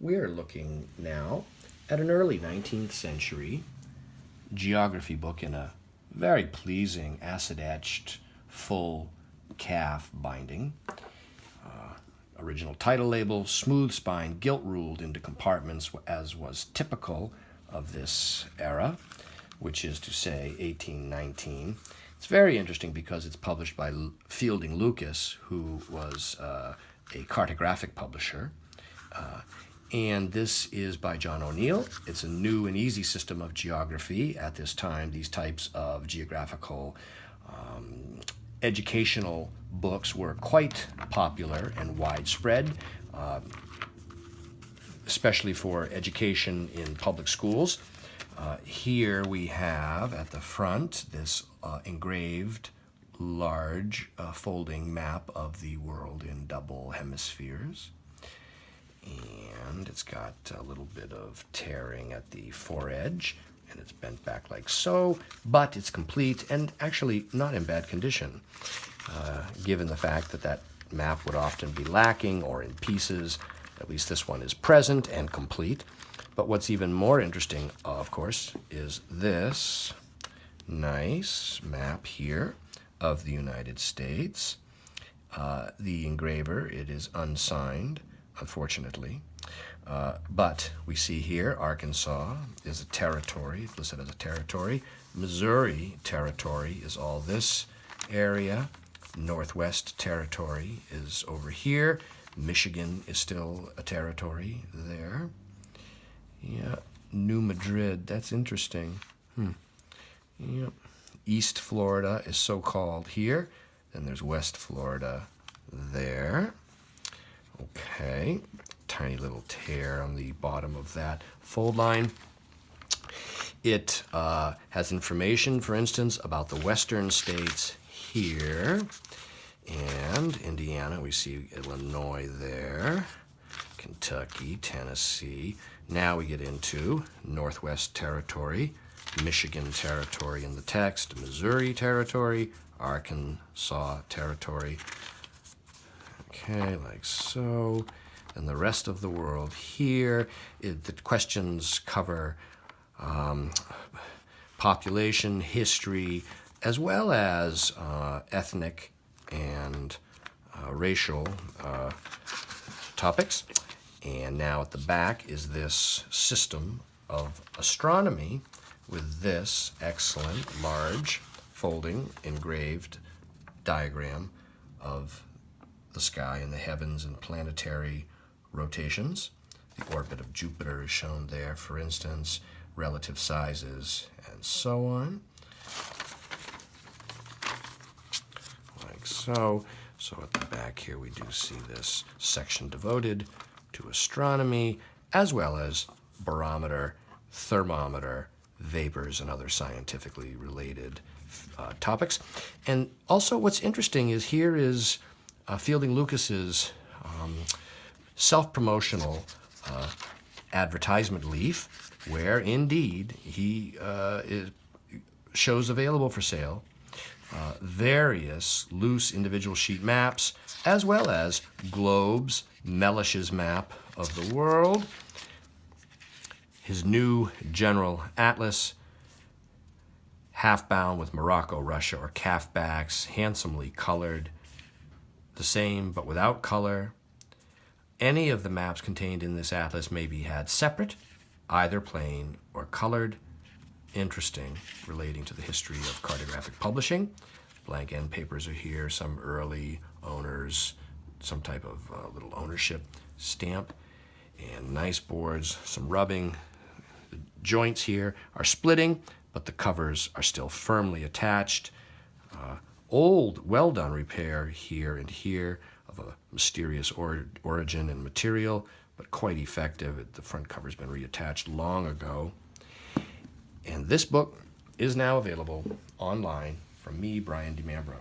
We're looking now at an early 19th century geography book in a very pleasing acid-etched full calf binding. Original title label, smooth spine, gilt ruled into compartments as was typical of this era, which is to say 1819. It's very interesting because it's published by Fielding Lucas, who was a cartographic publisher. And this is by John O'Neill. It's a new and easy system of geography. At this time, these types of geographical educational books were quite popular and widespread, especially for education in public schools. Here we have at the front this engraved large folding map of the world in double hemispheres. And it's got a little bit of tearing at the foredge, and it's bent back like so, but it's complete and actually not in bad condition, given the fact that that map would often be lacking or in pieces. At least this one is present and complete. But what's even more interesting, of course, is this nice map here of the United States. The engraver, it is unsigned, unfortunately. But we see here Arkansas is a territory, it's listed as a territory. Missouri territory is all this area. Northwest territory is over here. Michigan is still a territory there. Yeah, New Madrid, that's interesting. Yeah. East Florida is so-called here. Then there's West Florida there. Okay, tiny little tear on the bottom of that fold line. It has information, for instance, about the western states here. And Indiana, we see Illinois there. Kentucky, Tennessee. Now we get into Northwest Territory, Michigan Territory in the text, Missouri Territory, Arkansas Territory. Okay, like so. And the rest of the world here. The questions cover population, history, as well as ethnic and racial topics. And now at the back is this system of astronomy with this excellent large folding engraved diagram of the sky and the heavens and planetary rotations. The orbit of Jupiter is shown there, for instance, relative sizes, and so on. Like so. So at the back here we do see this section devoted to astronomy, as well as barometer, thermometer, vapors, and other scientifically related topics. And also what's interesting is here is Fielding Lucas's self-promotional advertisement leaf, where indeed he shows available for sale various loose individual sheet maps, as well as globes, Mellish's map of the world, his new general atlas, half-bound with Morocco, Russia, or calfbacks, handsomely colored, the same but without color. Any of the maps contained in this atlas may be had separate, either plain or colored. Interesting, relating to the history of cartographic publishing. Blank end papers are here, some early owners, some type of little ownership stamp, and nice boards, some rubbing. The joints here are splitting, but the covers are still firmly attached. Old, well-done repair here and here of a mysterious origin and material, but quite effective. The front cover's been reattached long ago. And this book is now available online from me, Brian DiMambro.